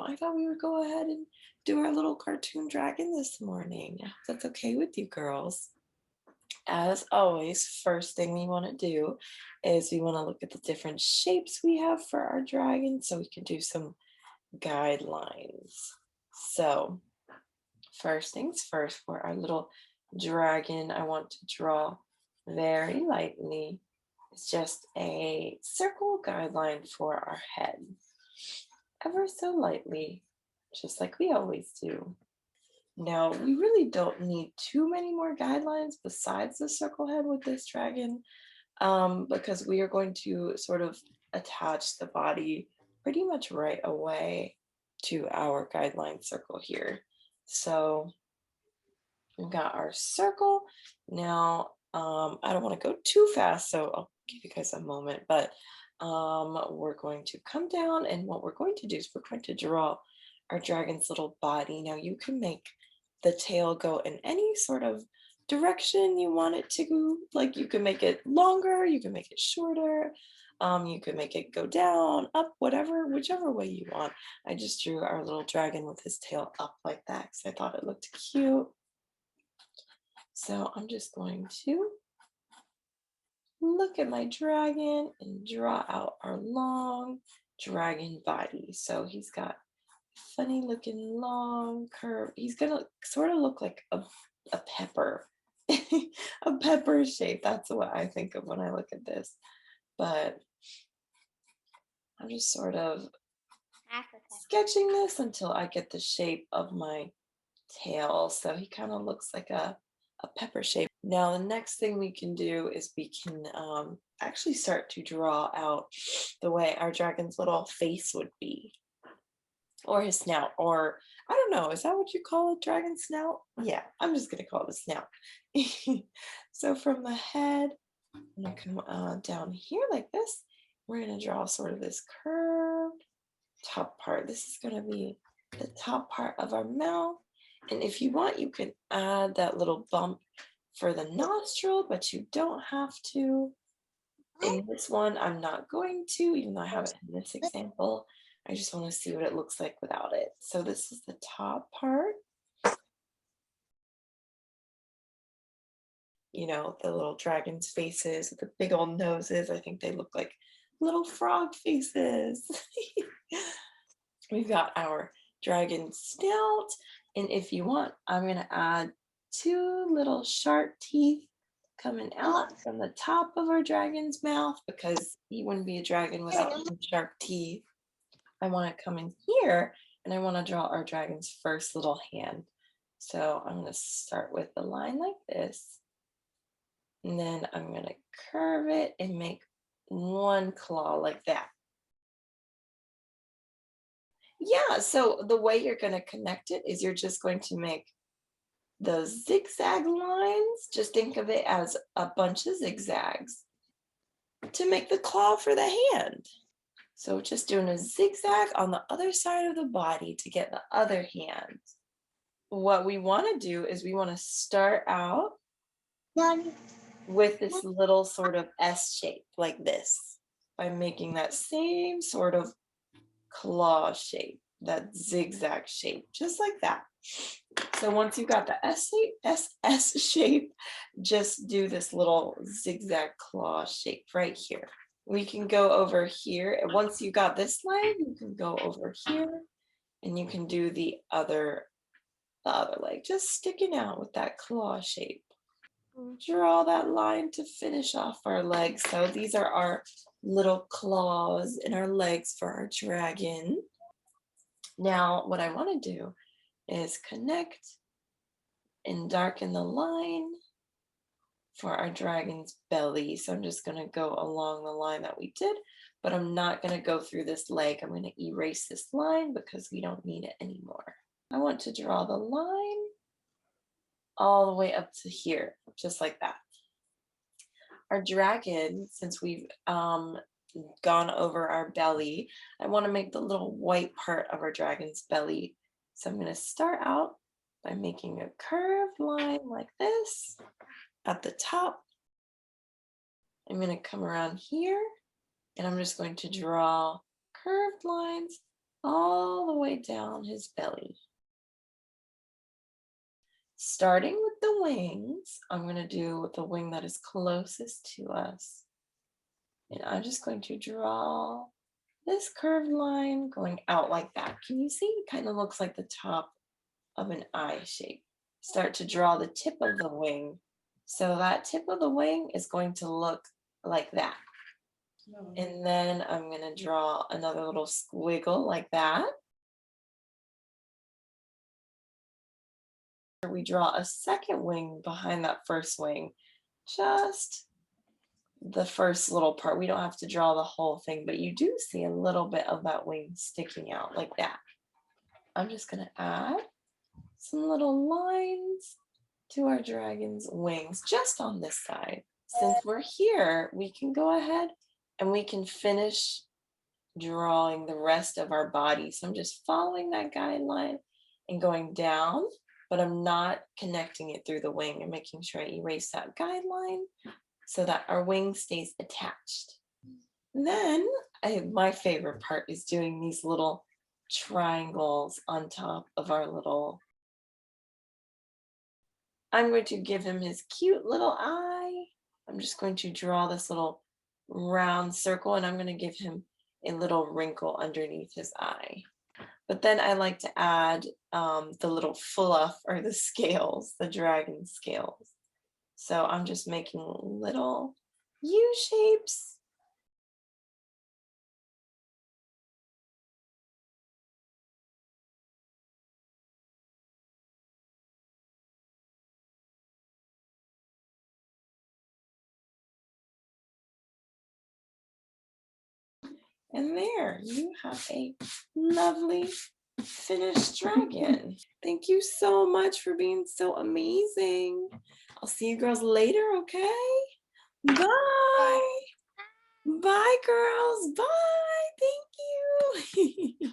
I thought we would go ahead and do our little cartoon dragon this morning. If that's okay with you girls. As always, first thing we want to do is we want to look at the different shapes we have for our dragon so we can do some guidelines. So first things first, for our little dragon, I want to draw very lightly. It's just a circle guideline for our head, ever so lightly, just like we always do. Now, we really don't need too many more guidelines besides the circle head with this dragon, because we are going to sort of attach the body pretty much right away to our guideline circle here. So we've got our circle. Now, I don't want to go too fast, so I'll give you guys a moment, but we're going to come down, and what we're going to do is we're going to draw our dragon's little body. Now, you can make the tail go in any sort of direction you want it to go. Like, you can make it longer, you can make it shorter, you can make it go down, up, whatever, whichever way you want. I just drew our little dragon with his tail up like that because I thought it looked cute. So I'm just going to look at my dragon and draw out our long dragon body. So he's got funny looking long curve. He's gonna sort of look like a pepper, a pepper shape. That's what I think of when I look at this. But I'm just sort of sketching this until I get the shape of my tail. So he kind of looks like a pepper shape. Now, the next thing we can do is we can actually start to draw out the way our dragon's little face would be, or his snout, or I don't know, is that what you call a dragon snout? Yeah, I'm just gonna call it a snout. So from the head, I'm gonna come down here like this. We're gonna draw sort of this curved top part. This is gonna be the top part of our mouth. And if you want, you can add that little bump for the nostril, but you don't have to. In this one, I'm not going to, even though I have it in this example. I just want to see what it looks like without it. So this is the top part. You know, the little dragon's faces with the big old noses. I think they look like little frog faces. We've got our dragon snout. And if you want, I'm going to add 2 little sharp teeth coming out from the top of our dragon's mouth, because he wouldn't be a dragon without some sharp teeth. I want to come in here, and I want to draw our dragon's first little hand. So I'm going to start with a line like this. And then I'm going to curve it and make one claw like that. Yeah, so the way you're going to connect it is you're just going to make those zigzag lines. Just think of it as a bunch of zigzags to make the claw for the hand. So just doing a zigzag on the other side of the body to get the other hand. What we want to do is we want to start out with this little sort of S shape like this, by making that same sort of claw shape, that zigzag shape, just like that. So once you got the S shape, just do this little zigzag claw shape right here. We can go over here, and once you got this line, you can go over here and you can do the other leg, just sticking out with that claw shape. Draw that line to finish off our legs. So these are our little claws in our legs for our dragon. Now, what I want to do is connect and darken the line for our dragon's belly. So I'm just going to go along the line that we did, but I'm not going to go through this leg. I'm going to erase this line because we don't need it anymore. I want to draw the line all the way up to here, just like that. Our dragon, since we've gone over our belly, I want to make the little white part of our dragon's belly. So I'm going to start out by making a curved line like this at the top. I'm going to come around here, and I'm just going to draw curved lines all the way down his belly. Starting with the wings, I'm going to do the wing that is closest to us. And I'm just going to draw this curved line going out like that. Can you see? It kind of looks like the top of an eye shape. Start to draw the tip of the wing. So that tip of the wing is going to look like that. And then I'm going to draw another little squiggle like that. We draw a second wing behind that first wing, just the first little part. We don't have to draw the whole thing, but you do see a little bit of that wing sticking out like that. I'm just going to add some little lines to our dragon's wings just on this side. Since we're here, we can go ahead and we can finish drawing the rest of our body. So I'm just following that guideline and going down, but I'm not connecting it through the wing. I'm making sure I erase that guideline so that our wing stays attached. And then my favorite part is doing these little triangles on top of our little. I'm going to give him his cute little eye. I'm just going to draw this little round circle, and I'm going to give him a little wrinkle underneath his eye. But then I like to add the little fluff or the scales, the dragon scales. So I'm just making little U shapes. And there you have a lovely finished dragon. Thank you so much for being so amazing. I'll see you girls later, okay? Bye. Bye, girls. Bye. Thank you.